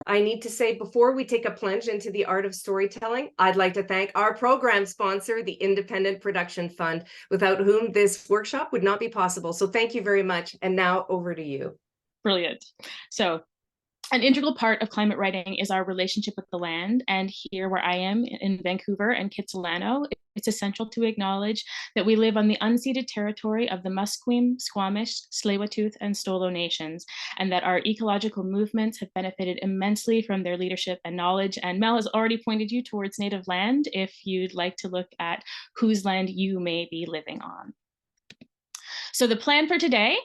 I need to say, before we take a plunge into the art of storytelling, I'd like to thank our program sponsor, the Independent Production Fund, without whom this workshop would not be possible. So thank you very much. And now over to you. Brilliant. So an integral part of climate writing is our relationship with the land. And here where I am in Vancouver and Kitsilano, it's essential to acknowledge that we live on the unceded territory of the Musqueam, Squamish, Tsleil-Waututh, and Stolo nations, and that our ecological movements have benefited immensely from their leadership and knowledge. And Mel has already pointed you towards native land if you'd like to look at whose land you may be living on. So the plan for today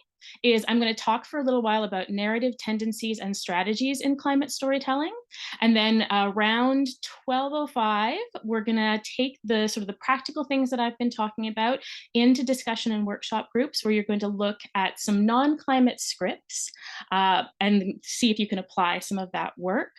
is I'm going to talk for a little while about narrative tendencies and strategies in climate storytelling. And then around 12:05, we're going to take the sort of the practical things that I've been talking about into discussion and workshop groups where you're going to look at some non-climate scripts and see if you can apply some of that work.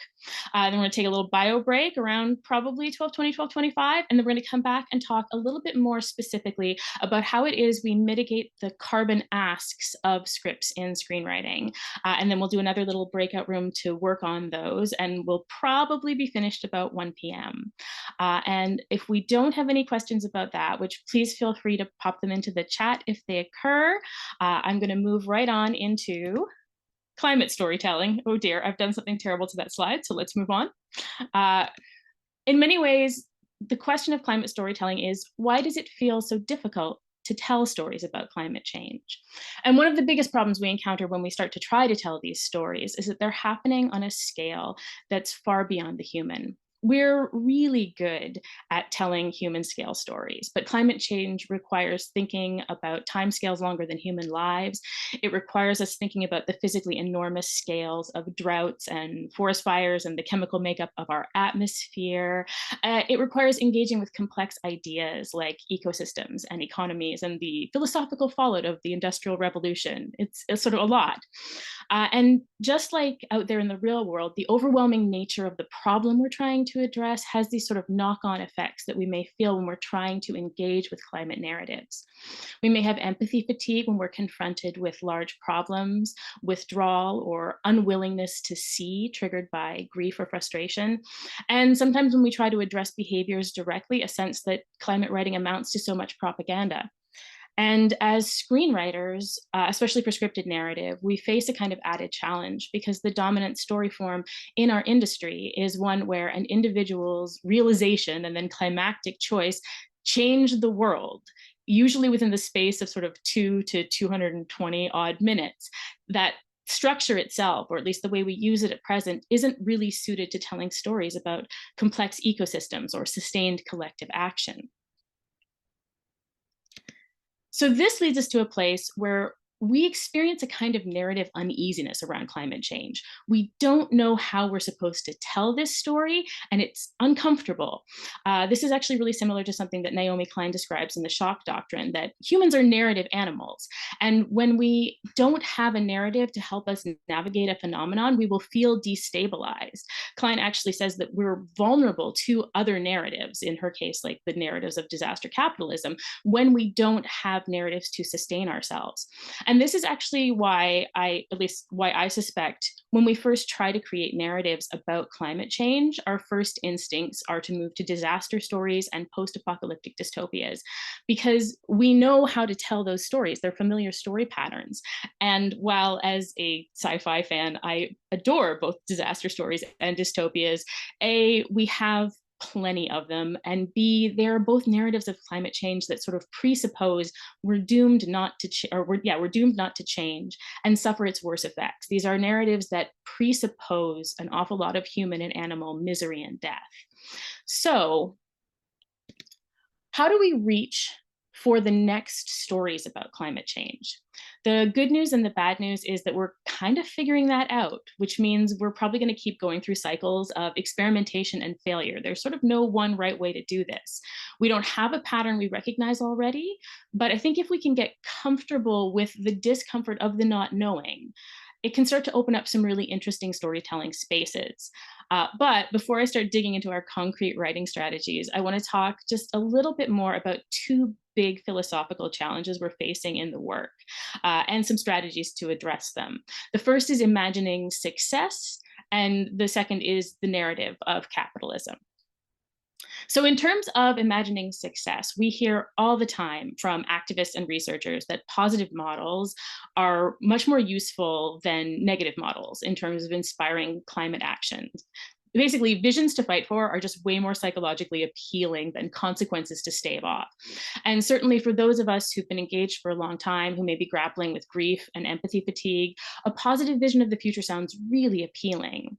Then we're going to take a little bio break around probably 12:20, 12:25, and then we're going to come back and talk a little bit more specifically about how it is we mitigate the carbon asks of scripts in screenwriting. And then we'll do another little breakout room to work on those, and we'll probably be finished about 1 p.m. And if we don't have any questions about that, which please feel free to pop them into the chat if they occur, I'm going to move right on into climate storytelling. Oh dear, I've done something terrible to that slide, so let's move on. In many ways, the question of climate storytelling is, why does it feel so difficult to tell stories about climate change? And one of the biggest problems we encounter when we start to try to tell these stories is that they're happening on a scale that's far beyond the human. We're really good at telling human scale stories, but climate change requires thinking about timescales longer than human lives. It requires us thinking about the physically enormous scales of droughts and forest fires and the chemical makeup of our atmosphere. It requires engaging with complex ideas like ecosystems and economies and the philosophical fallout of the Industrial Revolution. It's sort of a lot. And just like out there in the real world, the overwhelming nature of the problem we're trying to address has these sort of knock-on effects that we may feel when we're trying to engage with climate narratives. We may have empathy fatigue when we're confronted with large problems, withdrawal or unwillingness to see triggered by grief or frustration. And sometimes when we try to address behaviors directly, a sense that climate writing amounts to so much propaganda. And as screenwriters, especially for scripted narrative, we face a kind of added challenge because the dominant story form in our industry is one where an individual's realization and then climactic choice change the world, usually within the space of sort of 2 to 220 odd minutes. That structure itself, or at least the way we use it at present, isn't really suited to telling stories about complex ecosystems or sustained collective action. So this leads us to a place where we experience a kind of narrative uneasiness around climate change. We don't know how we're supposed to tell this story, and it's uncomfortable. This is actually really similar to something that Naomi Klein describes in the shock doctrine, that humans are narrative animals. And when we don't have a narrative to help us navigate a phenomenon, we will feel destabilized. Klein actually says that we're vulnerable to other narratives, in her case, like the narratives of disaster capitalism, when we don't have narratives to sustain ourselves. And this is actually why at least why I suspect when we first try to create narratives about climate change, our first instincts are to move to disaster stories and post-apocalyptic dystopias, because we know how to tell those stories. They're familiar story patterns. And while as a sci-fi fan, I adore both disaster stories and dystopias, we have plenty of them, and B, they're both narratives of climate change that sort of presuppose we're doomed not to we're doomed not to change and suffer its worst effects. These are narratives that presuppose an awful lot of human and animal misery and death. So how do we reach for the next stories about climate change? The good news and the bad news is that we're kind of figuring that out, which means we're probably going to keep going through cycles of experimentation and failure. There's sort of no one right way to do this. We don't have a pattern we recognize already, but I think if we can get comfortable with the discomfort of the not knowing, it can start to open up some really interesting storytelling spaces. But before I start digging into our concrete writing strategies, I want to talk just a little bit more about two big philosophical challenges we're facing in the work and some strategies to address them. The first is imagining success, And the second is the narrative of capitalism. So, in terms of imagining success, we hear all the time from activists and researchers that positive models are much more useful than negative models in terms of inspiring climate actions. Basically, visions to fight for are just way more psychologically appealing than consequences to stave off. And certainly for those of us who've been engaged for a long time, who may be grappling with grief and empathy fatigue, a positive vision of the future sounds really appealing.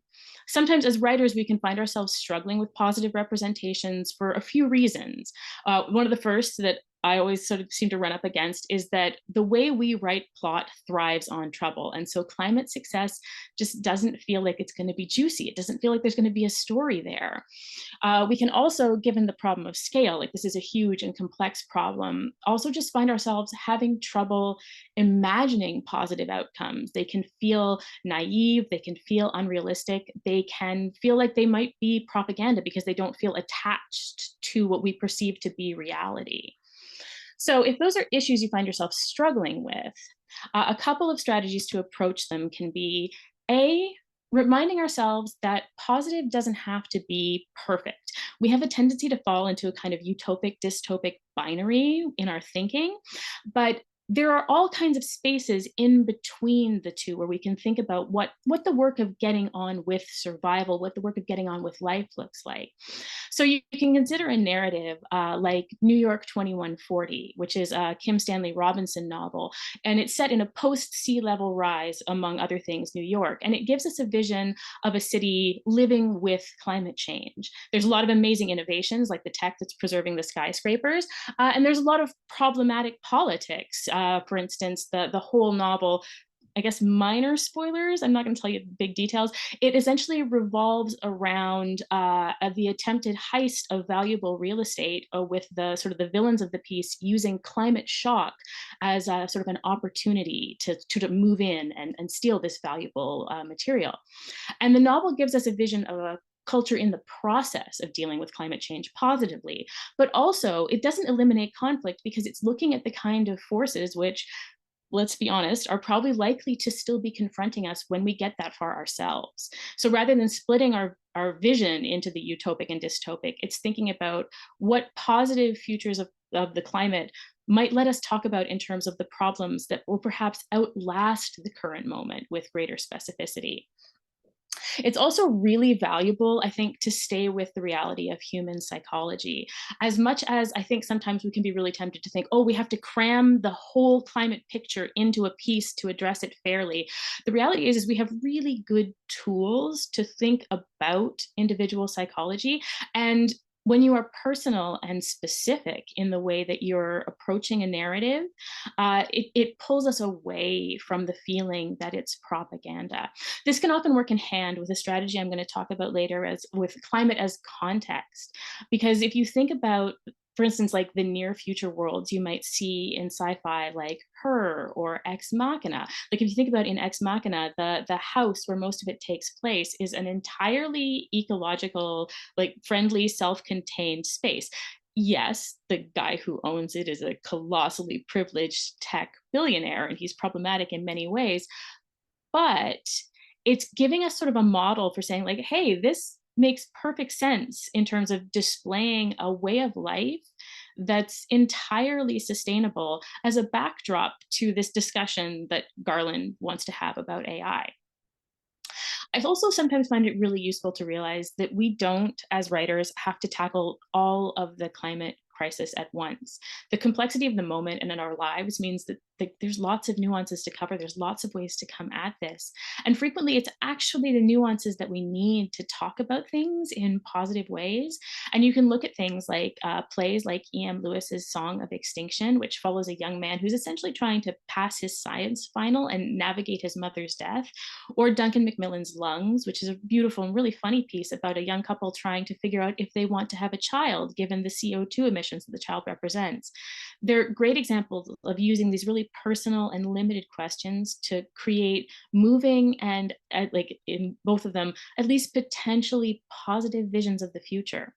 Sometimes, as writers, we can find ourselves struggling with positive representations for a few reasons. One of the first that I always sort of seem to run up against is that the way we write plot thrives on trouble. And so climate success just doesn't feel like it's going to be juicy. It doesn't feel like there's going to be a story there. We can also, given the problem of scale, like this is a huge and complex problem, also just find ourselves having trouble imagining positive outcomes. They can feel naive, they can feel unrealistic, they can feel like they might be propaganda because they don't feel attached to what we perceive to be reality. So, if those are issues you find yourself struggling with, a couple of strategies to approach them can be A, reminding ourselves that positive doesn't have to be perfect. We have a tendency to fall into a kind of utopic, dystopic binary in our thinking, but there are all kinds of spaces in between the two where we can think about what the work of getting on with survival, what the work of getting on with life looks like. So you can consider a narrative like New York 2140, which is a Kim Stanley Robinson novel, and it's set in a post-sea level rise, among other things, New York, and it gives us a vision of a city living with climate change. There's a lot of amazing innovations, like the tech that's preserving the skyscrapers, and there's a lot of problematic politics. For instance, the whole novel, I guess, minor spoilers, I'm not going to tell you big details. It essentially revolves around the attempted heist of valuable real estate with the sort of the villains of the piece using climate shock as a sort of an opportunity to move in and steal this valuable material. And the novel gives us a vision of a culture in the process of dealing with climate change positively, but also it doesn't eliminate conflict because it's looking at the kind of forces which, let's be honest, are probably likely to still be confronting us when we get that far ourselves. So rather than splitting our vision into the utopic and dystopic, it's thinking about what positive futures of the climate might let us talk about in terms of the problems that will perhaps outlast the current moment with greater specificity. It's also really valuable, I think, to stay with the reality of human psychology. As much as I think sometimes we can be really tempted to think, oh, we have to cram the whole climate picture into a piece to address it fairly. The reality is we have really good tools to think about individual psychology. And when you are personal and specific in the way that you're approaching a narrative, it pulls us away from the feeling that it's propaganda. This can often work in hand with a strategy I'm going to talk about later as with climate as context. Because if you think about, for instance, like the near future worlds you might see in sci-fi, like Her or Ex Machina. Like if you think about in Ex Machina, the house where most of it takes place is an entirely ecological, like friendly, self-contained space. Yes, the guy who owns it is a colossally privileged tech billionaire, and he's problematic in many ways, but it's giving us sort of a model for saying, like, hey, this makes perfect sense in terms of displaying a way of life that's entirely sustainable as a backdrop to this discussion that Garland wants to have about AI. I also sometimes find it really useful to realize that we don't, as writers, have to tackle all of the climate crisis at once. The complexity of the moment and in our lives means that there's lots of nuances to cover. There's lots of ways to come at this. And frequently it's actually the nuances that we need to talk about things in positive ways. And you can look at things like plays like E.M. Lewis's Song of Extinction, which follows a young man who's essentially trying to pass his science final and navigate his mother's death, or Duncan Macmillan's Lungs, which is a beautiful and really funny piece about a young couple trying to figure out if they want to have a child given the CO2 emissions that the child represents. They're great examples of using these really personal and limited questions to create moving and, like in both of them, at least potentially positive visions of the future.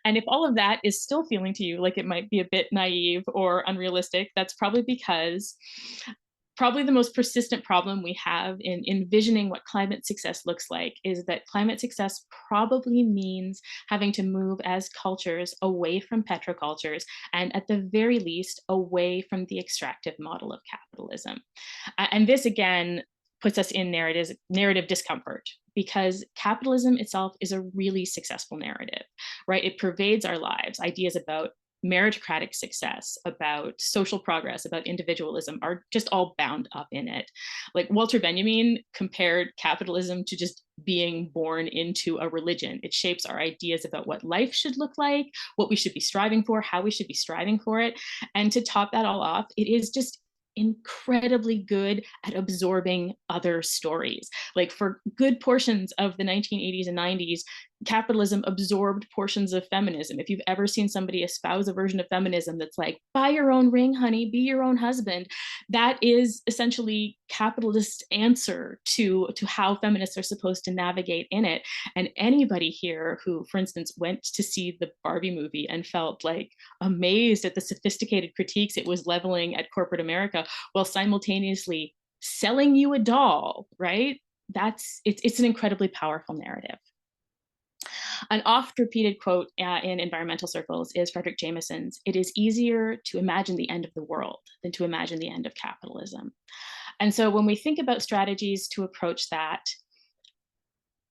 And if all of that is still feeling to you like it might be a bit naive or unrealistic, that's probably because probably the most persistent problem we have in envisioning what climate success looks like is that climate success probably means having to move as cultures away from petrocultures and at the very least away from the extractive model of capitalism. And this again puts us in narrative discomfort because capitalism itself is a really successful narrative, right? It pervades our lives. Ideas about meritocratic success, about social progress, about individualism are just all bound up in it. Like Walter Benjamin compared capitalism to just being born into a religion. It shapes our ideas about what life should look like, what we should be striving for, how we should be striving for it. And to top that all off, it is just incredibly good at absorbing other stories. Like for good portions of the 1980s and 90s, capitalism absorbed portions of feminism. If you've ever seen somebody espouse a version of feminism that's like, buy your own ring, honey, be your own husband, that is essentially capitalist answer to how feminists are supposed to navigate in it. And anybody here who, for instance, went to see the Barbie movie and felt like amazed at the sophisticated critiques it was leveling at corporate America while simultaneously selling you a doll, right? It's an incredibly powerful narrative. An oft repeated quote in environmental circles is Frederick Jameson's, "It is easier to imagine the end of the world than to imagine the end of capitalism." And so when we think about strategies to approach that,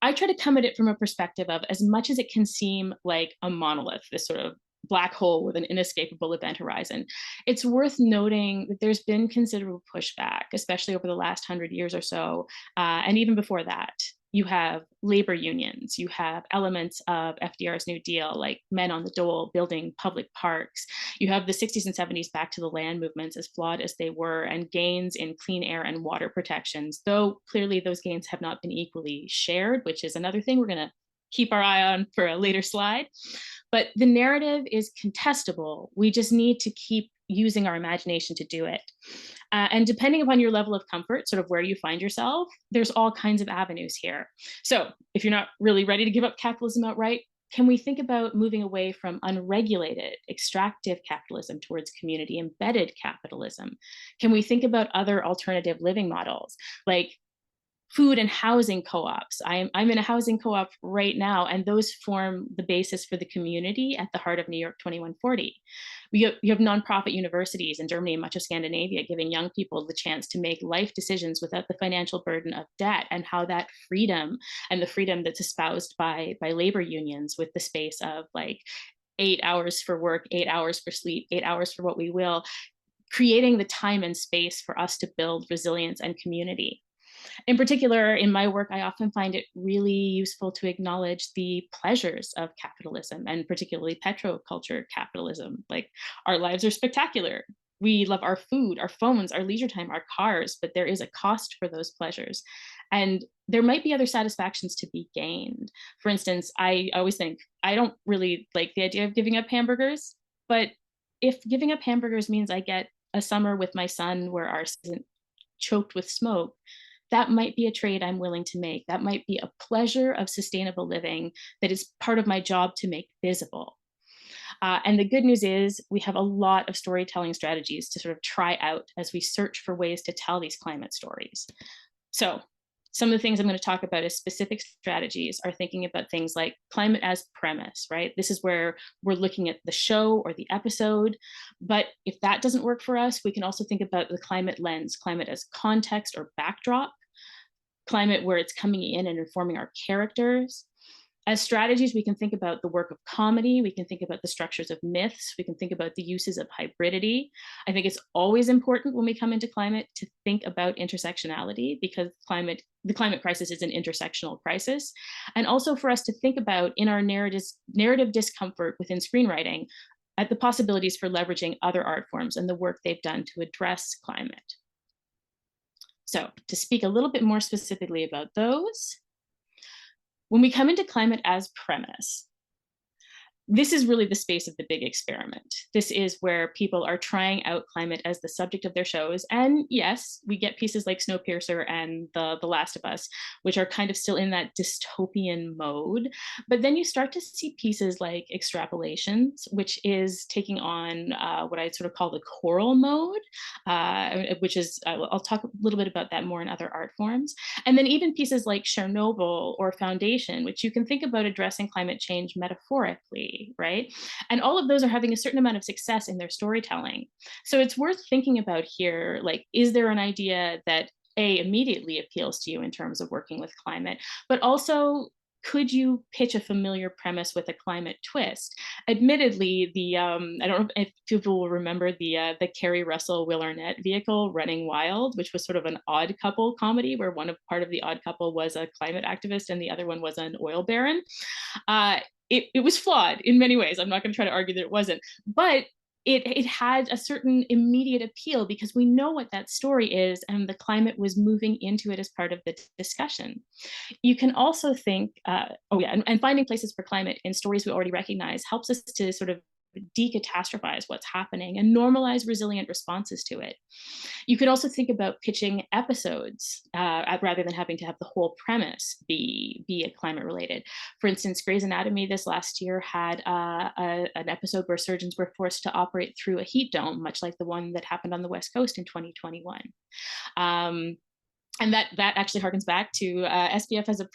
I try to come at it from a perspective of, as much as it can seem like a monolith, this sort of black hole with an inescapable event horizon, it's worth noting that there's been considerable pushback, especially over the last 100 years or so, and even before that. You have labor unions, you have elements of FDR's New Deal, like men on the dole building public parks. You have the 60s and 70s back to the land movements, as flawed as they were, and gains in clean air and water protections, though clearly those gains have not been equally shared, which is another thing we're going to keep our eye on for a later slide. But the narrative is contestable. We just need to keep using our imagination to do it. And depending upon your level of comfort, sort of where you find yourself, there's all kinds of avenues here. So if you're not really ready to give up capitalism outright, can we think about moving away from unregulated, extractive capitalism towards community embedded capitalism? Can we think about other alternative living models, like food and housing co-ops? I'm in a housing co-op right now, and those form the basis for the community at the heart of New York 2140. You have nonprofit universities in Germany and much of Scandinavia giving young people the chance to make life decisions without the financial burden of debt, and how that freedom, and the freedom that's espoused by labor unions with the space of like 8 hours for work, 8 hours for sleep, 8 hours for what we will, creating the time and space for us to build resilience and community. In particular, in my work, I often find it really useful to acknowledge the pleasures of capitalism, and particularly petroculture capitalism. Like, our lives are spectacular. We love our food, our phones, our leisure time, our cars, but there is a cost for those pleasures. And there might be other satisfactions to be gained. For instance, I always think, I don't really like the idea of giving up hamburgers, but if giving up hamburgers means I get a summer with my son where ours isn't choked with smoke, that might be a trade I'm willing to make. That might be a pleasure of sustainable living that is part of my job to make visible. And the good news is we have a lot of storytelling strategies to sort of try out as we search for ways to tell these climate stories. So some of the things I'm going to talk about as specific strategies are thinking about things like climate as premise, right? This is where we're looking at the show or the episode. But if that doesn't work for us, we can also think about the climate lens, climate as context or backdrop, climate where it's coming in and informing our characters. As strategies, we can think about the work of comedy, we can think about the structures of myths, we can think about the uses of hybridity. I think it's always important when we come into climate to think about intersectionality, because the climate crisis is an intersectional crisis. And also for us to think about, in our narrative discomfort within screenwriting, at the possibilities for leveraging other art forms and the work they've done to address climate. So to speak a little bit more specifically about those, when we come into climate as premise, this is really the space of the big experiment. This is where people are trying out climate as the subject of their shows. And yes, we get pieces like Snowpiercer and The Last of Us, which are kind of still in that dystopian mode. But then you start to see pieces like Extrapolations, which is taking on what I sort of call the choral mode, which is, I'll talk a little bit about that more in other art forms. And then even pieces like Chernobyl or Foundation, which you can think about addressing climate change metaphorically, right? And all of those are having a certain amount of success in their storytelling. So it's worth thinking about here, like, is there an idea that immediately appeals to you in terms of working with climate, but also could you pitch a familiar premise with a climate twist? Admittedly, I don't know if people will remember the Kerry Russell Will Arnett vehicle, Running Wild, which was sort of an odd couple comedy where part of the odd couple was a climate activist and the other one was an oil baron. It was flawed in many ways. I'm not going to try to argue that it wasn't, but it had a certain immediate appeal because we know what that story is, and the climate was moving into it as part of the discussion. You can also think, and finding places for climate in stories we already recognize helps us to sort of decatastrophize what's happening and normalize resilient responses to it. You could also think about pitching episodes rather than having to have the whole premise be climate related. For instance, Grey's Anatomy this last year had an episode where surgeons were forced to operate through a heat dome, much like the one that happened on the West Coast in 2021. And that actually harkens back to SPF has a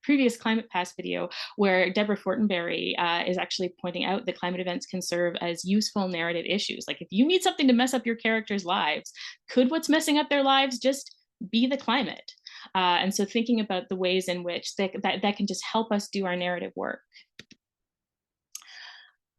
previous Climate Pass video where Deborah Fortenberry is actually pointing out that climate events can serve as useful narrative issues. Like, if you need something to mess up your characters' lives, could what's messing up their lives just be the climate? And so thinking about the ways in which that can just help us do our narrative work.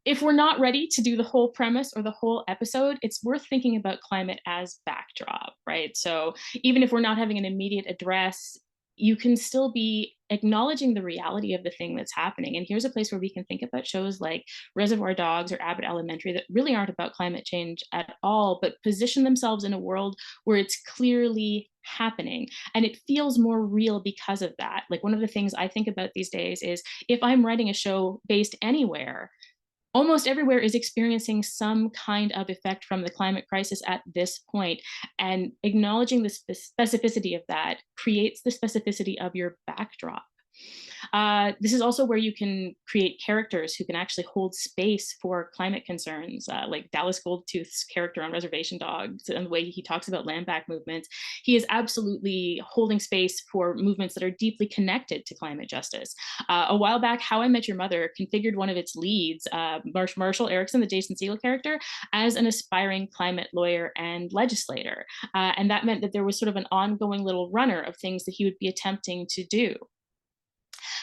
If we're not ready to do the whole premise or the whole episode, it's worth thinking about climate as backdrop, right? So even if we're not having an immediate address, you can still be acknowledging the reality of the thing that's happening. And here's a place where we can think about shows like Reservoir Dogs or Abbott Elementary that really aren't about climate change at all, but position themselves in a world where it's clearly happening. And it feels more real because of that. Like, one of the things I think about these days is if I'm writing a show based anywhere, almost everywhere is experiencing some kind of effect from the climate crisis at this point, and acknowledging the specificity of that creates the specificity of your backdrop. This is also where you can create characters who can actually hold space for climate concerns, like Dallas Goldtooth's character on Reservation Dogs and the way he talks about land back movements. He is absolutely holding space for movements that are deeply connected to climate justice. A while back, How I Met Your Mother configured one of its leads, Marshall Erickson, the Jason Segel character, as an aspiring climate lawyer and legislator. And that meant that there was sort of an ongoing little runner of things that he would be attempting to do.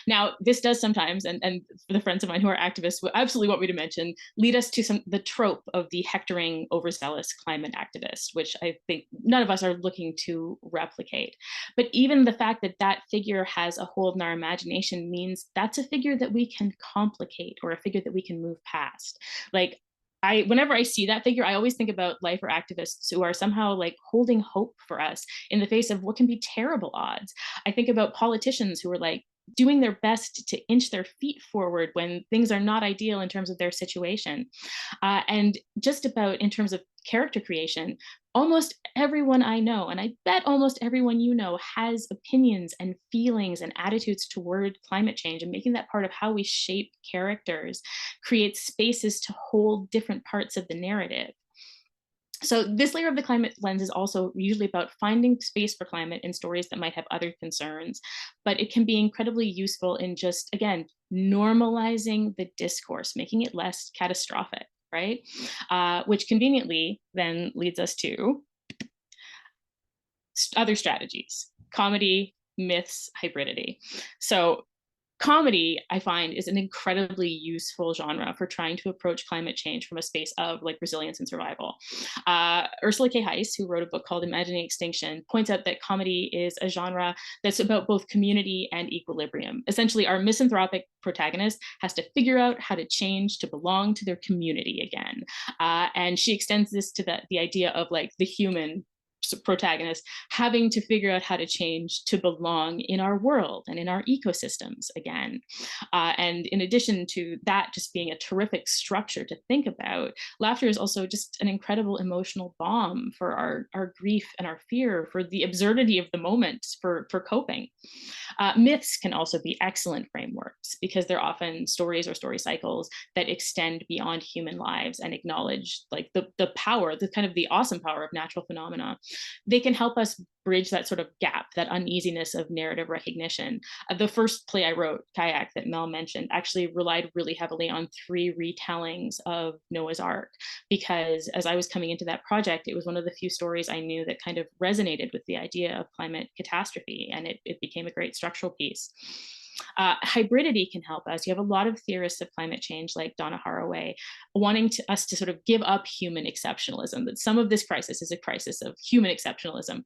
Now, this does sometimes, and for the friends of mine who are activists will absolutely want me to mention, lead us to the trope of the hectoring, overzealous climate activist, which I think none of us are looking to replicate. But even the fact that that figure has a hold in our imagination means that's a figure that we can complicate, or a figure that we can move past. Like, whenever I see that figure, I always think about lifer activists who are somehow like holding hope for us in the face of what can be terrible odds. I think about politicians who are like doing their best to inch their feet forward when things are not ideal in terms of their situation. And just about in terms of character creation, almost everyone I know, and I bet almost everyone you know, has opinions and feelings and attitudes toward climate change, and making that part of how we shape characters creates spaces to hold different parts of the narrative. So this layer of the climate lens is also usually about finding space for climate in stories that might have other concerns, but it can be incredibly useful in just, again, normalizing the discourse, making it less catastrophic, right? Which conveniently then leads us to other strategies: comedy, myths, hybridity. So comedy, I find, is an incredibly useful genre for trying to approach climate change from a space of like resilience and survival. Ursula K. Heiss, who wrote a book called Imagining Extinction, points out that comedy is a genre that's about both community and equilibrium. Essentially, our misanthropic protagonist has to figure out how to change to belong to their community again. And she extends this to the idea of like the human protagonist having to figure out how to change to belong in our world and in our ecosystems again. And in addition to that just being a terrific structure to think about, laughter is also just an incredible emotional balm for our grief and our fear, for the absurdity of the moment, for coping. Myths can also be excellent frameworks because they're often stories or story cycles that extend beyond human lives and acknowledge like the power, the kind of the awesome power of natural phenomena. They can help us bridge that sort of gap, that uneasiness of narrative recognition. The first play I wrote, Kayak, that Mel mentioned, actually relied really heavily on 3 retellings of Noah's Ark, because as I was coming into that project, it was one of the few stories I knew that kind of resonated with the idea of climate catastrophe, and it became a great structural piece. Hybridity can help us. You have a lot of theorists of climate change like Donna Haraway wanting us to sort of give up human exceptionalism, that some of this crisis is a crisis of human exceptionalism,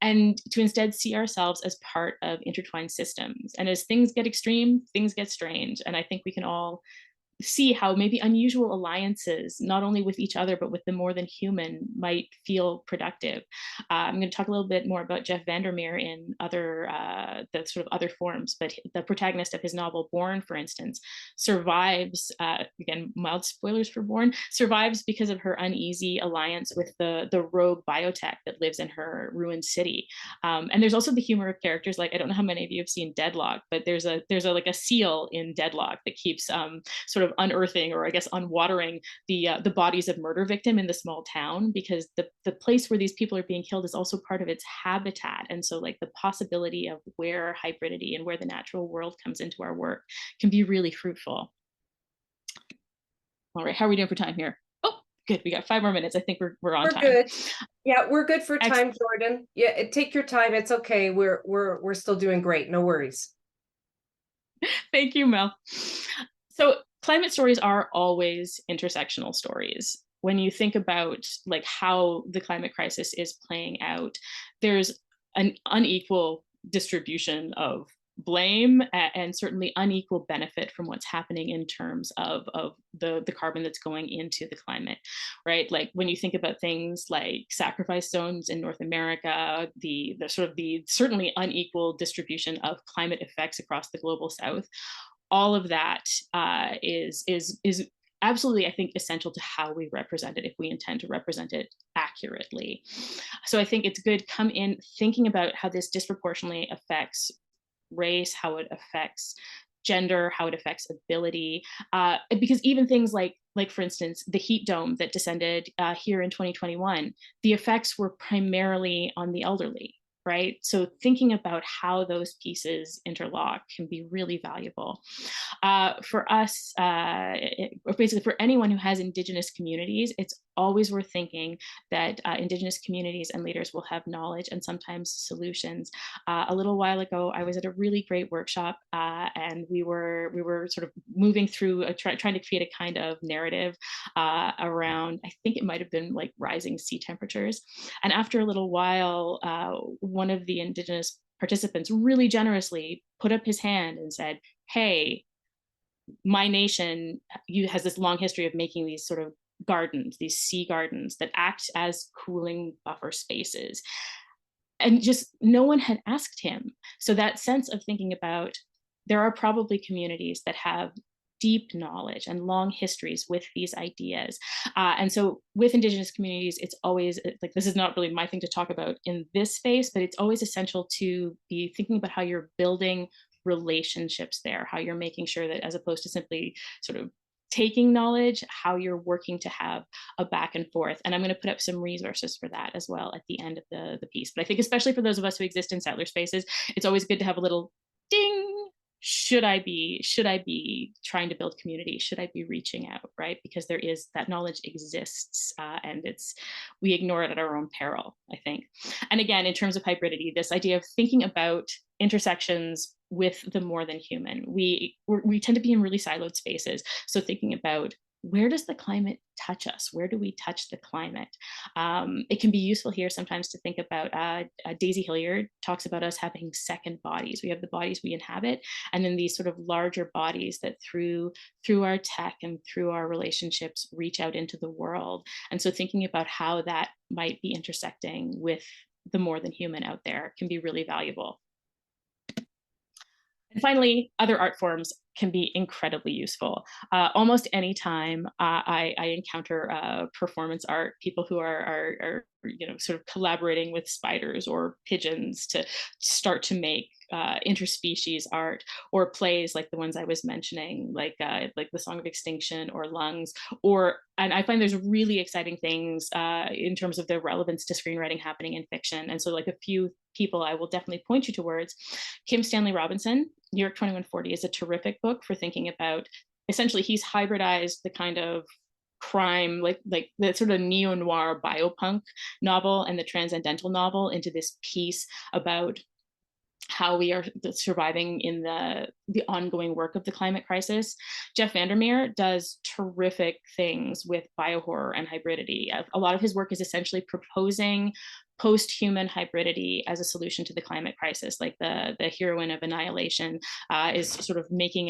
and to instead see ourselves as part of intertwined systems. And as things get extreme, things get strange. And I think we can all see how maybe unusual alliances, not only with each other, but with the more than human, might feel productive. I'm going to talk a little bit more about Jeff Vandermeer in the sort of other forms, but the protagonist of his novel Born, for instance, survives, again, mild spoilers for Born, survives because of her uneasy alliance with the rogue biotech that lives in her ruined city. And there's also the humor of characters like, I don't know how many of you have seen Deadlock, but there's a like a seal in Deadlock that keeps sort of unearthing, or I guess unwatering, the bodies of murder victim in the small town, because the place where these people are being killed is also part of its habitat. And so like the possibility of where hybridity and where the natural world comes into our work can be really fruitful. All right, how are we doing for time here? Oh, good, we got 5 more minutes. I think we're on time. We're good. Yeah, we're good for time, Jordan. Yeah, take your time. It's okay. We're still doing great. No worries. Thank you, Mel. So climate stories are always intersectional stories. When you think about like how the climate crisis is playing out, there's an unequal distribution of blame and certainly unequal benefit from what's happening in terms of the carbon that's going into the climate, right? Like when you think about things like sacrifice zones in North America, the sort of the certainly unequal distribution of climate effects across the global South, all of that is absolutely, I think, essential to how we represent it if we intend to represent it accurately. So I think it's good come in thinking about how this disproportionately affects race, how it affects gender, how it affects ability, because even things like for instance, the heat dome that descended here in 2021, the effects were primarily on the elderly, right? So thinking about how those pieces interlock can be really valuable. For us, or basically for anyone who has Indigenous communities, it's always worth thinking that Indigenous communities and leaders will have knowledge and sometimes solutions. A little while ago, I was at a really great workshop, and we were sort of moving through trying to create a kind of narrative around, I think it might have been like rising sea temperatures. And after a little while, one of the Indigenous participants really generously put up his hand and said, "Hey, my nation has this long history of making these sort of gardens, these sea gardens that act as cooling buffer spaces." And just no one had asked him. So that sense of thinking about, there are probably communities that have deep knowledge and long histories with these ideas. And so with Indigenous communities, it's always like, this is not really my thing to talk about in this space, but it's always essential to be thinking about how you're building relationships there, how you're making sure that as opposed to simply sort of taking knowledge, how you're working to have a back and forth. And I'm going to put up some resources for that as well at the end of the piece. But I think especially for those of us who exist in settler spaces, it's always good to have a little ding. Should I be trying to build community? Should I be reaching out, right? Because there is, that knowledge exists, and we ignore it at our own peril, I think. And again, in terms of hybridity, this idea of thinking about intersections with the more than human, we tend to be in really siloed spaces. So thinking about where does the climate touch us? Where do we touch the climate? It can be useful here sometimes to think about, Daisy Hilliard talks about us having second bodies. We have the bodies we inhabit, and then these sort of larger bodies that through our tech and through our relationships reach out into the world. And so thinking about how that might be intersecting with the more than human out there can be really valuable. And finally, other art forms can be incredibly useful. Almost any time I encounter performance art, people who are sort of collaborating with spiders or pigeons to start to make interspecies art, or plays like the ones I was mentioning, like the Song of Extinction or Lungs, and I find there's really exciting things in terms of their relevance to screenwriting happening in fiction. And so like a few people I will definitely point you towards. Kim Stanley Robinson, New York 2140 is a terrific book for thinking about, essentially he's hybridized the kind of crime, like the sort of neo-noir biopunk novel and the transcendental novel into this piece about how we are surviving in the ongoing work of the climate crisis. Jeff Vandermeer does terrific things with biohorror and hybridity. A lot of his work is essentially proposing post-human hybridity as a solution to the climate crisis. Like the heroine of Annihilation is sort of making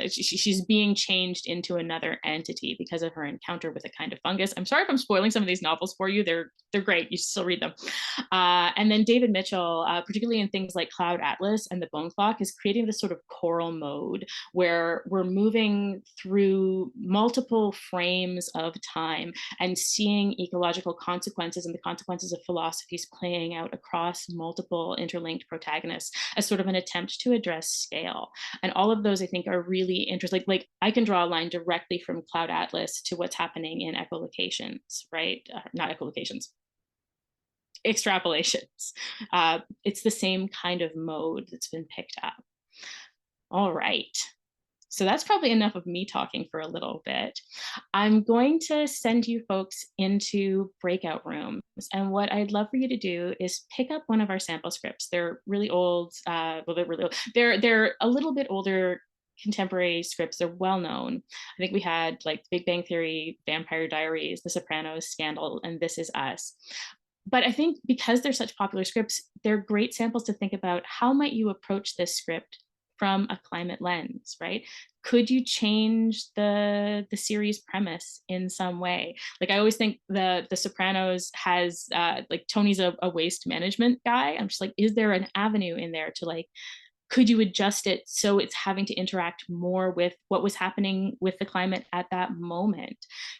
she's being changed into another entity because of her encounter with a kind of fungus. I'm sorry if I'm spoiling some of these novels for you. They're great. You should still read them. And then David Mitchell, particularly in things like Cloud Atlas and The Bone Clock, is creating this sort of choral mode where we're moving through multiple frames of time and seeing ecological consequences and the consequences of philosophies playing out across multiple interlinked protagonists as sort of an attempt to address scale. And all of those I think are really interesting. Like I can draw a line directly from Cloud Atlas to what's happening in echolocations, right? Not echolocations, extrapolations. It's the same kind of mode that's been picked up. All right. So that's probably enough of me talking for a little bit. I'm going to send you folks into breakout rooms. And what I'd love for you to do is pick up one of our sample scripts. They're really old. Well, they're really old. They're a little bit older contemporary scripts. They're well known. I think we had like Big Bang Theory, Vampire Diaries, The Sopranos, Scandal, and This Is Us. But I think because they're such popular scripts, they're great samples to think about how might you approach this script from a climate lens, right? Could you change the series premise in some way? Like I always think the Sopranos has like Tony's a waste management guy. I'm just like, is there an avenue in there to like, could you adjust it so it's having to interact more with what was happening with the climate at that moment?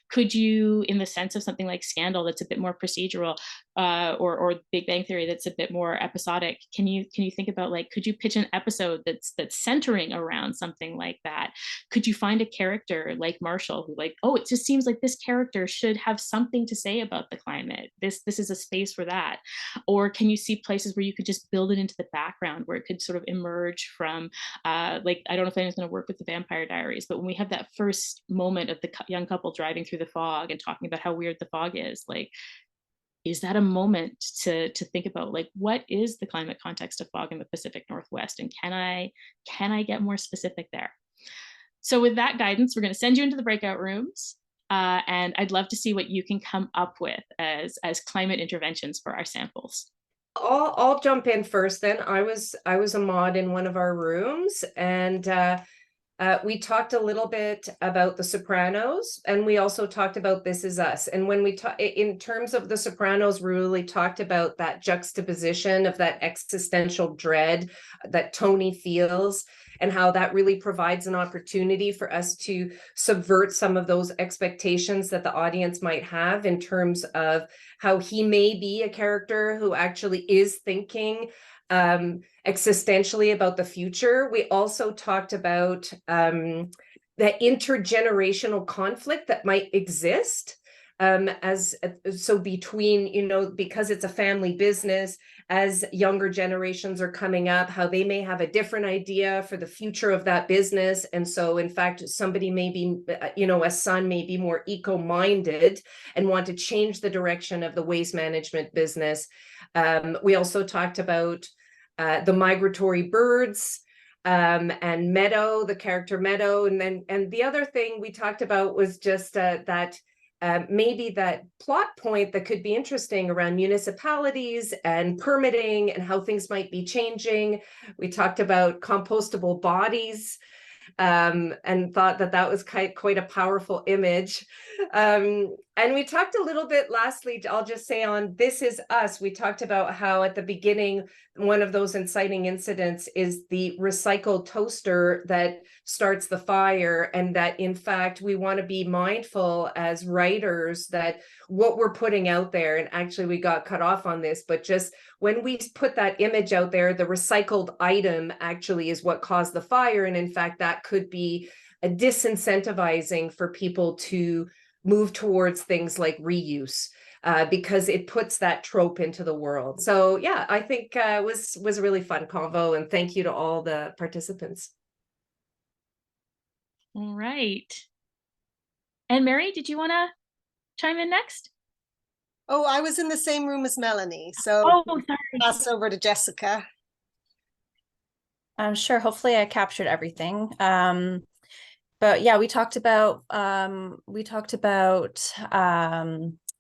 Could you, in the sense of something like Scandal that's a bit more procedural, or Big Bang Theory that's a bit more episodic, can you think about like, could you pitch an episode that's centering around something like that? Could you find a character like Marshall who like, oh, it just seems like this character should have something to say about the climate. This is a space for that. Or can you see places where you could just build it into the background where it could sort of emerge from like, I don't know if anyone's going to work with the Vampire Diaries, but when we have that first moment of the young couple driving through the fog and talking about how weird the fog is, like, is that a moment to think about like, what is the climate context of fog in the Pacific Northwest, and can I get more specific there? So with that guidance, we're going to send you into the breakout rooms, and I'd love to see what you can come up with as climate interventions for our samples. I'll jump in first then. I was a mod in one of our rooms, and we talked a little bit about The Sopranos, and we also talked about This Is Us. And when we talk in terms of The Sopranos, we really talked about that juxtaposition of that existential dread that Tony feels, and how that really provides an opportunity for us to subvert some of those expectations that the audience might have in terms of how he may be a character who actually is thinking existentially about the future. We also talked about the intergenerational conflict that might exist so between, because it's a family business, as younger generations are coming up, how they may have a different idea for the future of that business. And so in fact, somebody may be, a son may be more eco-minded and want to change the direction of the waste management business. We also talked about the migratory birds, and Meadow, the character Meadow. And the other thing we talked about was just that maybe that plot point that could be interesting around municipalities and permitting and how things might be changing. We talked about compostable bodies, and thought that that was quite a powerful image. And we talked a little bit, lastly, I'll just say on This Is Us, we talked about how at the beginning, one of those inciting incidents is the recycled toaster that starts the fire, and that in fact, we want to be mindful as writers that what we're putting out there, and actually we got cut off on this, but just when we put that image out there, the recycled item actually is what caused the fire. And in fact, that could be a disincentivizing for people to move towards things like reuse, because it puts that trope into the world. So yeah, I think was a really fun convo, and thank you to all the participants. All right. And Mary, did you want to chime in next? Oh, I was in the same room as Melanie, so Oh, sorry. pass over to Jessica. Sure. Hopefully I captured everything. But yeah, we talked about oh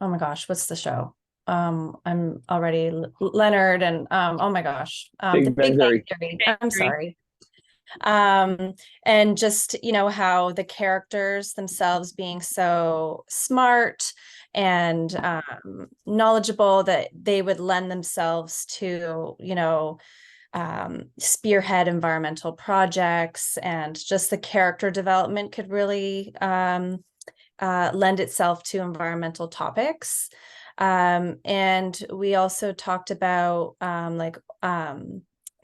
my gosh, what's the show? I'm already Leonard and oh my gosh, the Big Bang Theory. I'm sorry. And just, you know, how the characters themselves being so smart and knowledgeable that they would lend themselves to, you know, spearhead environmental projects, and just the character development could really lend itself to environmental topics. And we also talked about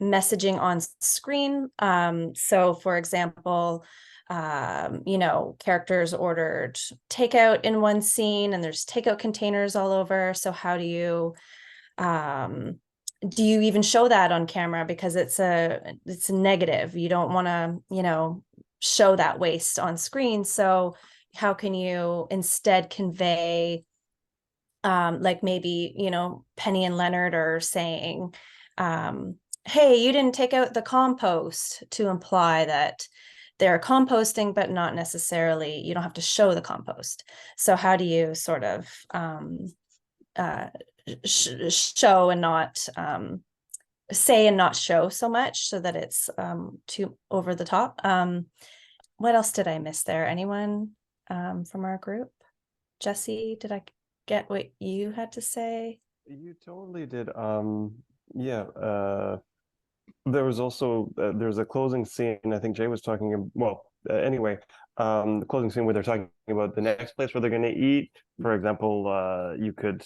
messaging on screen. So for example, you know, characters ordered takeout in one scene and there's takeout containers all over. So how do you even show that on camera? Because it's a negative. You don't want to, you know, show that waste on screen. So how can you instead convey, like maybe, you know, Penny and Leonard are saying, hey, you didn't take out the compost, to imply that they're composting, but not necessarily, you don't have to show the compost. So how do you sort of show and not say and not show so much, so that it's too over the top? What else did I miss there? Anyone from our group? Jesse, did I get what you had to say? You totally did. Yeah. There was also there's a closing scene. I think Jay was talking. Well, anyway, the closing scene where they're talking about the next place where they're going to eat. For example, you could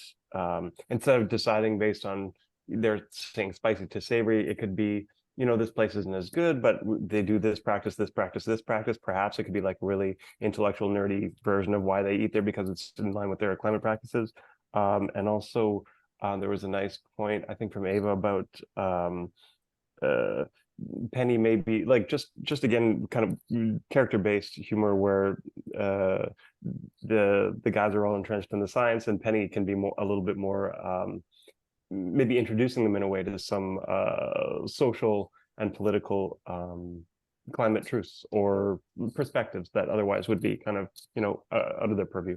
instead of deciding based on they're saying spicy to savory, it could be, you know, this place isn't as good, but they do this practice, this practice, this practice. Perhaps it could be like really intellectual, nerdy version of why they eat there because it's in line with their climate practices. And also, there was a nice point, I think, from Ava about Penny maybe like just again kind of character-based humor where the guys are all entrenched in the science, and Penny can be a little bit more maybe introducing them in a way to some social and political climate truths or perspectives that otherwise would be kind of, you know, out of their purview.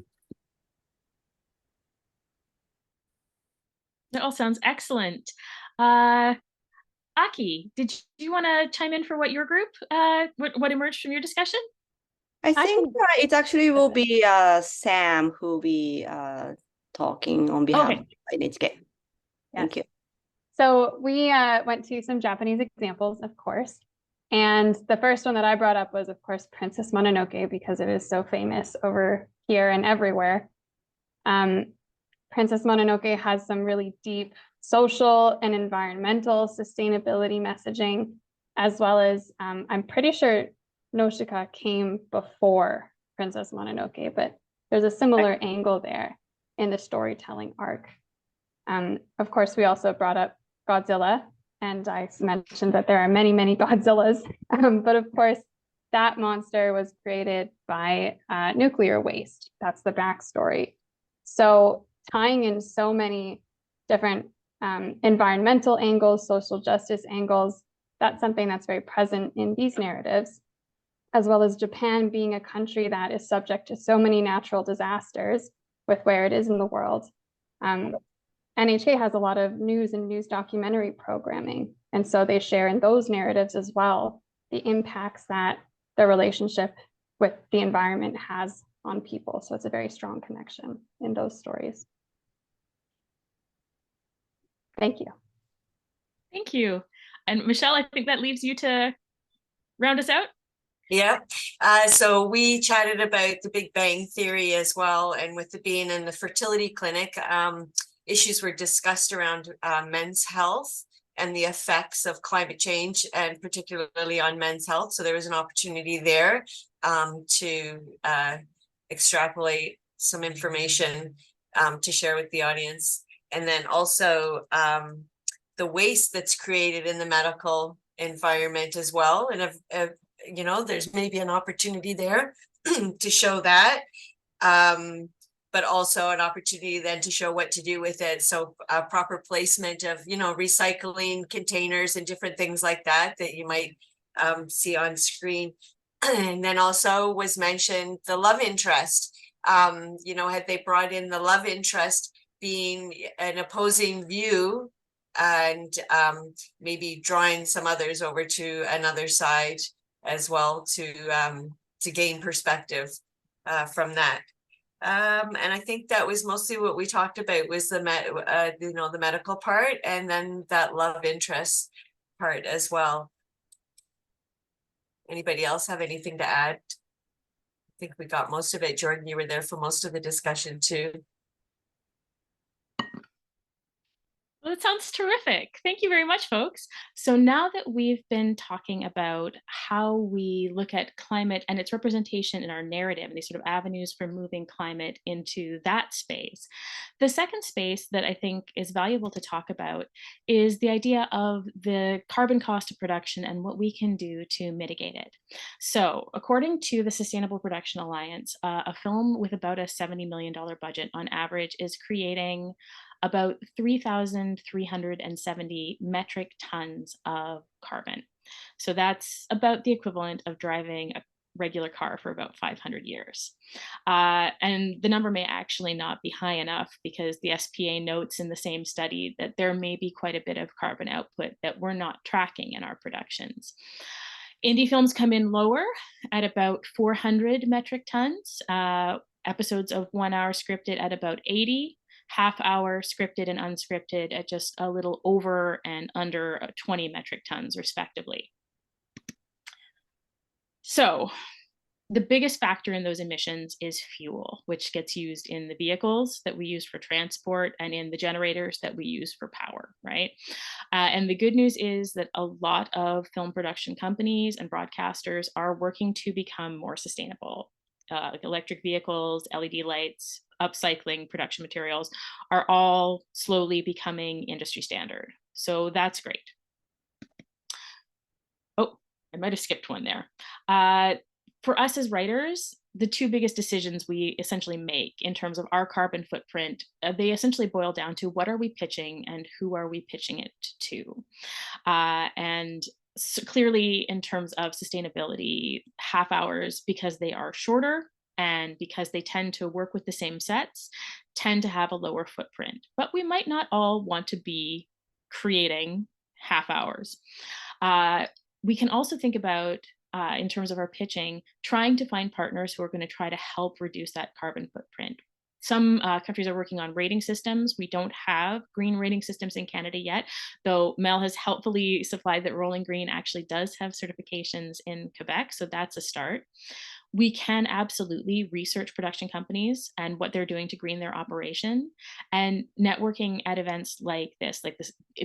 That all sounds excellent. Aki, did you want to chime in for what your group, what emerged from your discussion? I think it actually will be Sam who will be talking on behalf of NHK. Thank you. So we went to some Japanese examples, of course. And the first one that I brought up was, of course, Princess Mononoke, because it is so famous over here and everywhere. Princess Mononoke has some really deep social and environmental sustainability messaging, as well as I'm pretty sure Nausicaa came before Princess Mononoke, but there's a similar angle there in the storytelling arc. Of course, we also brought up Godzilla, and I mentioned that there are many, many Godzillas, but of course, that monster was created by nuclear waste. That's the backstory. So tying in so many different environmental angles, social justice angles, that's something that's very present in these narratives, as well as Japan being a country that is subject to so many natural disasters with where it is in the world. NHK has a lot of news and news documentary programming, and so they share in those narratives as well the impacts that the relationship with the environment has on people. So it's a very strong connection in those stories. Thank you. Thank you. And Michelle, I think that leaves you to round us out. Yeah, so we chatted about the Big Bang Theory as well, and with it being in the fertility clinic, issues were discussed around men's health and the effects of climate change, and particularly on men's health. So there was an opportunity there to extrapolate some information to share with the audience. And then also the waste that's created in the medical environment as well. And you know, there's maybe an opportunity there to show that, but also an opportunity then to show what to do with it. So proper placement of, you know, recycling containers and different things like that you might see on screen. And then also was mentioned the love interest. You know, had they brought in the love interest being an opposing view, and maybe drawing some others over to another side as well to gain perspective from that. And I think that was mostly what we talked about, was the you know, the medical part, and then that love interest part as well. Anybody else have anything to add? I think we got most of it. Jordan, you were there for most of the discussion too. Well, that sounds terrific. Thank you very much, folks. So now that we've been talking about how we look at climate and its representation in our narrative and these sort of avenues for moving climate into that space, the second space that I think is valuable to talk about is the idea of the carbon cost of production and what we can do to mitigate it. So according to the Sustainable Production Alliance, a film with about a $70 million budget on average is creating about 3,370 metric tons of carbon. So that's about the equivalent of driving a regular car for about 500 years. And the number may actually not be high enough, because the SPA notes in the same study that there may be quite a bit of carbon output that we're not tracking in our productions. Indie films come in lower at about 400 metric tons, episodes of 1 hour scripted at about 80, half-hour scripted and unscripted at just a little over and under 20 metric tons, respectively. So the biggest factor in those emissions is fuel, which gets used in the vehicles that we use for transport and in the generators that we use for power, right? And the good news is that a lot of film production companies and broadcasters are working to become more sustainable. Electric vehicles, LED lights, upcycling production materials are all slowly becoming industry standard. So that's great. Oh, I might have skipped one there. For us as writers, the two biggest decisions we essentially make in terms of our carbon footprint, they essentially boil down to what are we pitching and who are we pitching it to? And so clearly, in terms of sustainability, half hours, because they are shorter and because they tend to work with the same sets, tend to have a lower footprint. But we might not all want to be creating half hours. We can also think about, in terms of our pitching, trying to find partners who are going to try to help reduce that carbon footprint. Some countries are working on rating systems. We don't have green rating systems in Canada yet, though Mel has helpfully supplied that Rolling Green actually does have certifications in Quebec, so that's a start. We can absolutely research production companies and what they're doing to green their operation, and networking at events like this,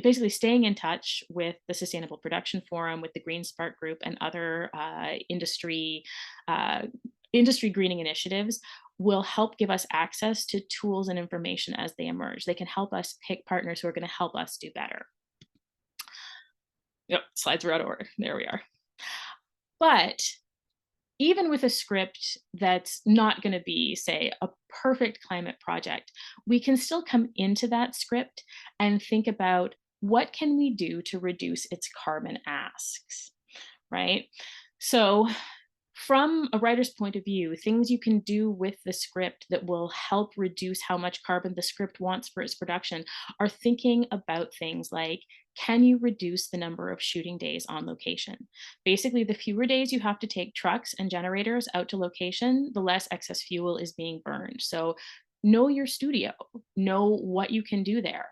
basically staying in touch with the Sustainable Production Forum, with the Green Spark Group and other industry greening initiatives will help give us access to tools and information as they emerge. They can help us pick partners who are going to help us do better. Yep, slides are out of order. There we are. But even with a script that's not going to be, say, a perfect climate project, we can still come into that script and think about what can we do to reduce its carbon asks, right? So from a writer's point of view, things you can do with the script that will help reduce how much carbon the script wants for its production are thinking about things like, can you reduce the number of shooting days on location? Basically, the fewer days you have to take trucks and generators out to location, the less excess fuel is being burned. So know your studio, know what you can do there.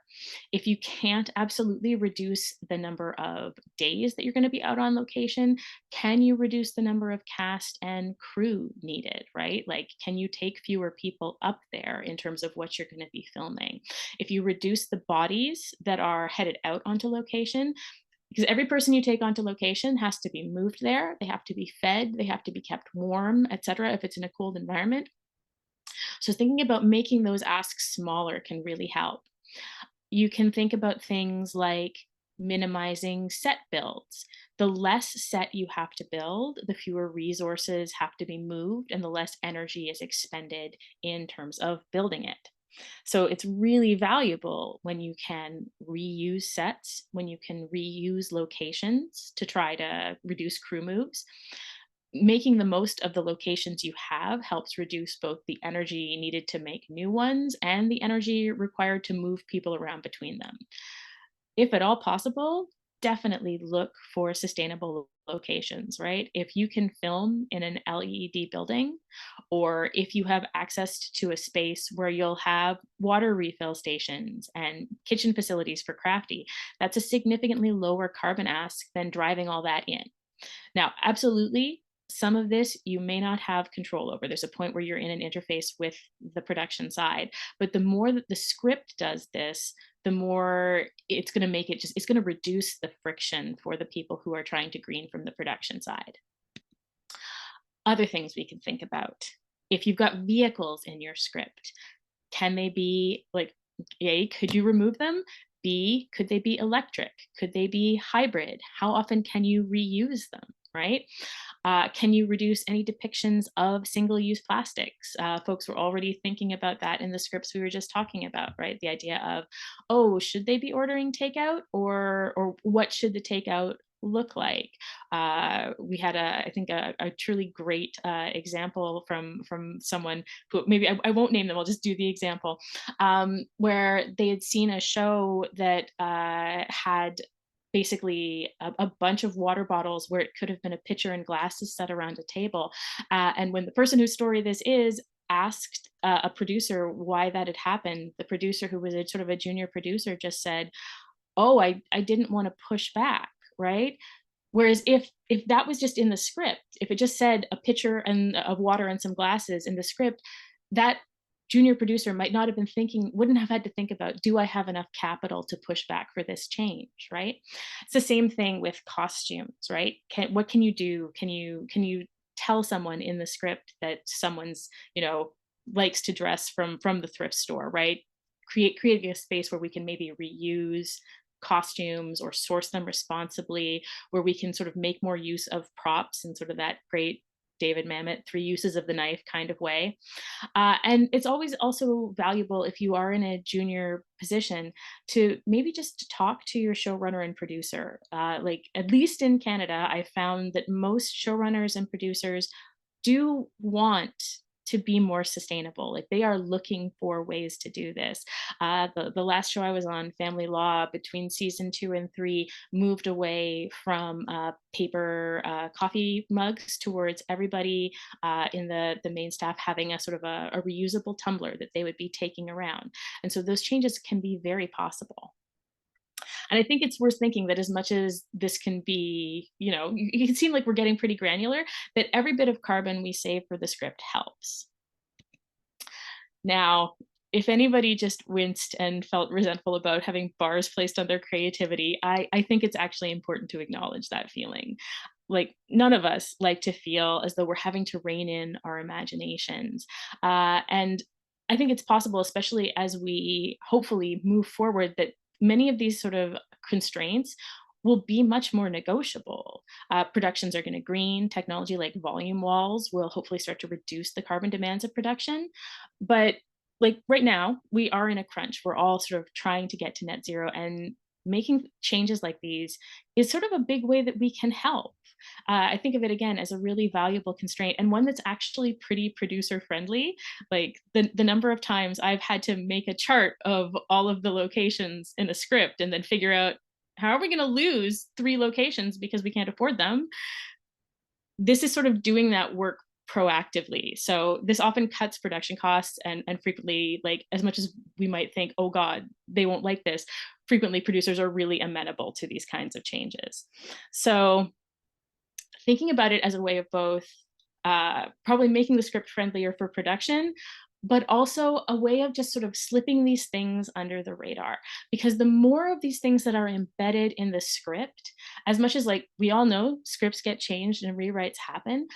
If you can't absolutely reduce the number of days that you're going to be out on location, can you reduce the number of cast and crew needed, right? Like, can you take fewer people up there in terms of what you're going to be filming? If you reduce the bodies that are headed out onto location, because every person you take onto location has to be moved there, they have to be fed, they have to be kept warm, etc. if it's in a cold environment. So thinking about making those asks smaller can really help. You can think about things like minimizing set builds. The less set you have to build, the fewer resources have to be moved and the less energy is expended in terms of building it. So it's really valuable when you can reuse sets, when you can reuse locations to try to reduce crew moves. Making the most of the locations you have helps reduce both the energy needed to make new ones and the energy required to move people around between them. If at all possible, definitely look for sustainable locations, right? If you can film in an LEED building, or if you have access to a space where you'll have water refill stations and kitchen facilities for crafty, that's a significantly lower carbon ask than driving all that in. Now, absolutely, some of this you may not have control over. There's a point where you're in an interface with the production side, but the more that the script does this, the more it's going to make it it's going to reduce the friction for the people who are trying to green from the production side. Other things we can think about. If you've got vehicles in your script, can they be like, A, could you remove them? B, could they be electric? Could they be hybrid? How often can you reuse them, right? Can you reduce any depictions of single-use plastics? Folks were already thinking about that in the scripts we were just talking about, right? The idea of, oh, should they be ordering takeout, or what should the takeout look like? We had I think a truly great example from someone who, maybe I won't name them, I'll just do the example, where they had seen a show that had basically a bunch of water bottles where it could have been a pitcher and glasses set around a table. And when the person whose story this is asked a producer why that had happened, the producer, who was a sort of a junior producer, just said, oh, I didn't want to push back, right? Whereas if that was just in the script, if it just said a pitcher and of water and some glasses in the script, that junior producer might not have been thinking, wouldn't have had to think about, do I have enough capital to push back for this change, right? It's the same thing with costumes, right? What can you do? Can you tell someone in the script that someone's, likes to dress from the thrift store, right? Creating a space where we can maybe reuse costumes or source them responsibly, where we can sort of make more use of props in sort of that great David Mamet 3 uses of the knife kind of way. And it's always also valuable, if you are in a junior position, to maybe just talk to your showrunner and producer. Like, at least in Canada, I found that most showrunners and producers do want to be more sustainable. Like, they are looking for ways to do this. The last show I was on, Family Law, between season 2 and 3, moved away from paper coffee mugs towards everybody in the main staff having a sort of a reusable tumbler that they would be taking around. And so those changes can be very possible. And I think it's worth thinking that as much as this can be, it can seem like we're getting pretty granular, that every bit of carbon we save for the script helps. Now, if anybody just winced and felt resentful about having bars placed on their creativity, I think it's actually important to acknowledge that feeling. Like, none of us like to feel as though we're having to rein in our imaginations. And I think it's possible, especially as we hopefully move forward, that many of these sort of constraints will be much more negotiable. Productions are going to green. Technology like volume walls will hopefully start to reduce the carbon demands of production. But like right now, we are in a crunch. We're all sort of trying to get to net zero, and making changes like these is sort of a big way that we can help. I think of it again as a really valuable constraint, and one that's actually pretty producer friendly. Like the number of times I've had to make a chart of all of the locations in a script and then figure out, how are we going to lose 3 locations because we can't afford them? This is sort of doing that work proactively. So this often cuts production costs, and frequently, like, as much as we might think, oh God, they won't like this, frequently producers are really amenable to these kinds of changes. So thinking about it as a way of both probably making the script friendlier for production, but also a way of just sort of slipping these things under the radar. Because the more of these things that are embedded in the script, as much as, like, we all know scripts get changed and rewrites happen,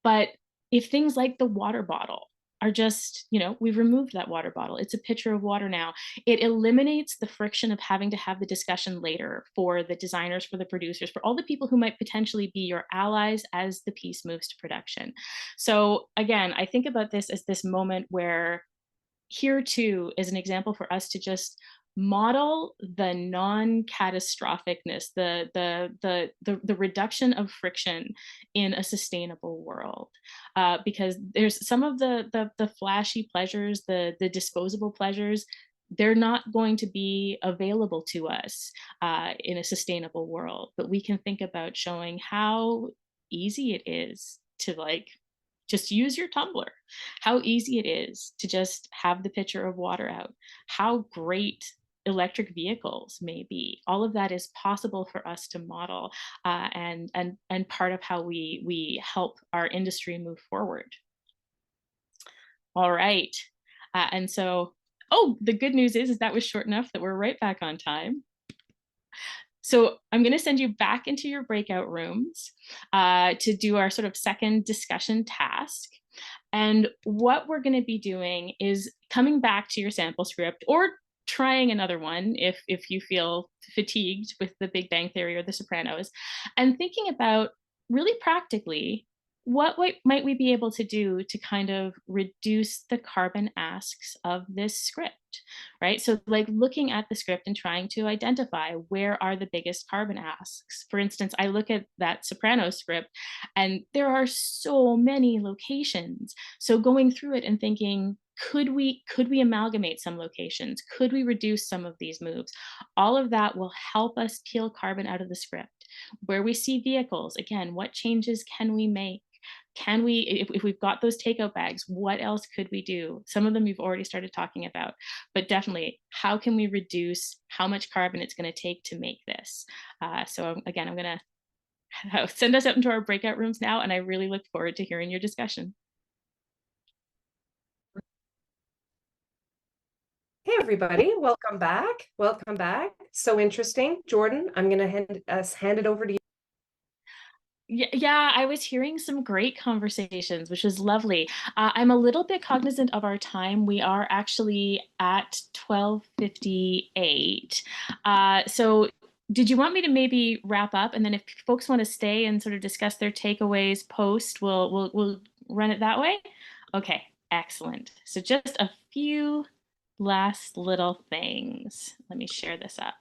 but if things like the water bottle are just, we've removed that water bottle, it's a pitcher of water now, it eliminates the friction of having to have the discussion later for the designers, for the producers, for all the people who might potentially be your allies as the piece moves to production. So again, I think about this as this moment where here too is an example for us to just model the non-catastrophicness, the reduction of friction in a sustainable world, because there's some of the flashy pleasures, the disposable pleasures, they're not going to be available to us in a sustainable world. But we can think about showing how easy it is to, like, just use your tumbler, how easy it is to just have the pitcher of water out, how great electric vehicles may be. All of that is possible for us to model, and part of how we help our industry move forward. All right, and so, oh, the good news is that was short enough that we're right back on time. So I'm going to send you back into your breakout rooms to do our sort of second discussion task. And what we're going to be doing is coming back to your sample script, or trying another one if you feel fatigued with The Big Bang Theory or The Sopranos, and thinking about really practically, what might we be able to do to kind of reduce the carbon asks of this script, right? So, like, looking at the script and trying to identify where are the biggest carbon asks. For instance, I look at that Sopranos script and there are so many locations. So going through it and thinking, could we amalgamate some locations? Could we reduce some of these moves? All of that will help us peel carbon out of the script. Where we see vehicles, again, what changes can we make? Can we, if we've got those takeout bags, what else could we do? Some of them you've already started talking about, but definitely, how can we reduce how much carbon it's going to take to make this? So again, I'm going to send us out into our breakout rooms now, and I really look forward to hearing your discussion. Hey, everybody, welcome back. Welcome back. So interesting. Jordan, I'm going to hand it over to you. Yeah, I was hearing some great conversations, which is lovely. I'm a little bit cognizant of our time. We are actually at 12:58. So did you want me to maybe wrap up, and then if folks want to stay and sort of discuss their takeaways post, we'll run it that way? Okay, excellent. So just a few last little things. Let me share this up.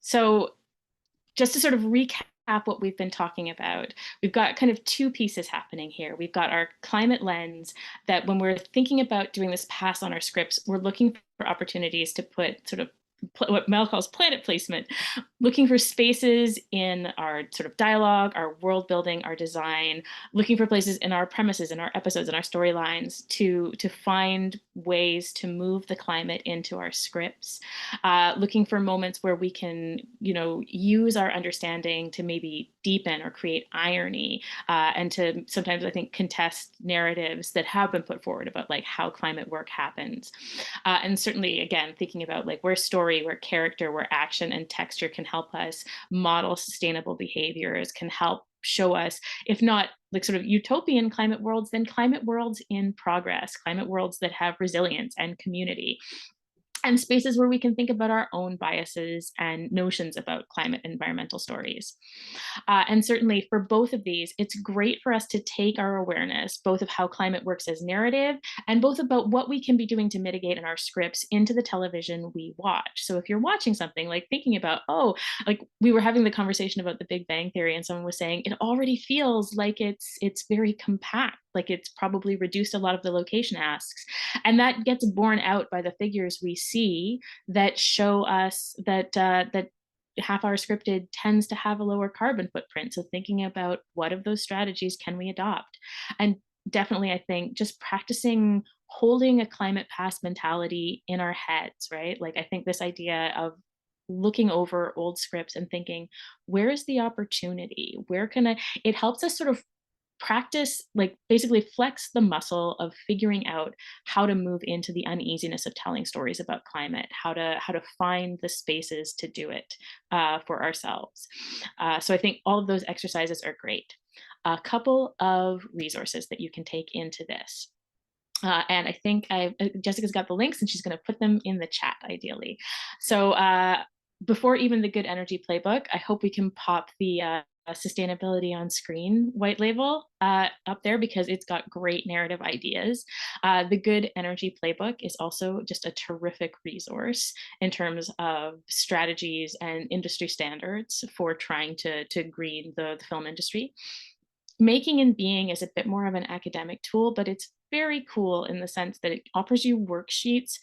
So just to sort of recap what we've been talking about, we've got kind of 2 pieces happening here. We've got our climate lens, that when we're thinking about doing this pass on our scripts, we're looking for opportunities to put sort of what Mel calls planet placement, looking for spaces in our sort of dialogue, our world building, our design, looking for places in our premises, in our episodes, in our storylines to find ways to move the climate into our scripts, looking for moments where we can, use our understanding to maybe deepen or create irony, and to sometimes, I think, contest narratives that have been put forward about, like, how climate work happens. And certainly, again, thinking about, like, where story, where character, where action and texture can help us model sustainable behaviors, can help show us, if not like sort of utopian climate worlds, then climate worlds in progress, climate worlds that have resilience and community. and spaces where we can think about our own biases and notions about climate and environmental stories. And certainly for both of these, it's great for us to take our awareness, both of how climate works as narrative and both about what we can be doing to mitigate in our scripts into the television we watch. So if you're watching something, like thinking about, oh, like we were having the conversation about the Big Bang Theory and someone was saying, it already feels like it's very compact, like it's probably reduced a lot of the location asks. And that gets borne out by the figures we see that show us that half-hour scripted tends to have a lower carbon footprint. So thinking about what of those strategies can we adopt? And definitely, I think just practicing holding a climate past mentality in our heads, right? Like I think this idea of looking over old scripts and thinking, where is the opportunity? Where can I, it helps us sort of practice, like basically flex the muscle of figuring out how to move into the uneasiness of telling stories about climate, how to find the spaces to do it for ourselves. So I think all of those exercises are great. A couple of resources that you can take into this. And I think Jessica's got the links and she's going to put them in the chat ideally. So before even the Good Energy Playbook, I hope we can pop the Sustainability on Screen white label up there because it's got great narrative ideas. The Good Energy Playbook is also just a terrific resource in terms of strategies and industry standards for trying to green the film industry. Making and Being is a bit more of an academic tool, but it's very cool in the sense that it offers you worksheets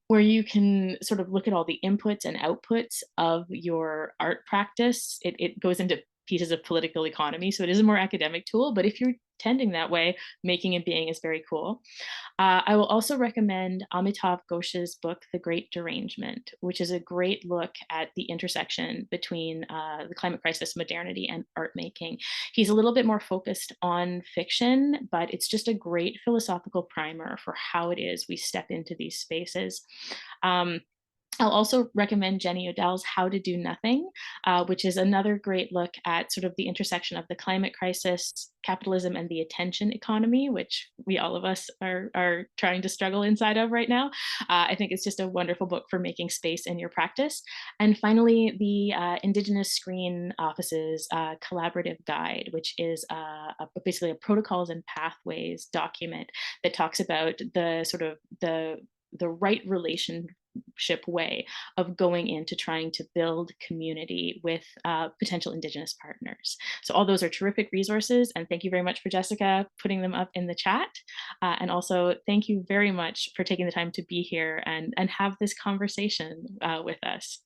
where you can sort of look at all the inputs and outputs of your art practice. It goes into pieces of political economy, so it is a more academic tool, but if you're tending that way, Making and Being is very cool. I will also recommend Amitav Ghosh's book, The Great Derangement, which is a great look at the intersection between the climate crisis, modernity, and art making. He's a little bit more focused on fiction, but it's just a great philosophical primer for how it is we step into these spaces. I'll also recommend Jenny Odell's How to Do Nothing, which is another great look at sort of the intersection of the climate crisis, capitalism, and the attention economy, which all of us are trying to struggle inside of right now. I think it's just a wonderful book for making space in your practice. And finally, the Indigenous Screen Office's Collaborative Guide, which is basically a protocols and pathways document that talks about the sort of the right relationship way of going into trying to build community with potential Indigenous partners. So all those are terrific resources, and thank you very much for Jessica putting them up in the chat. And also thank you very much for taking the time to be here and have this conversation with us.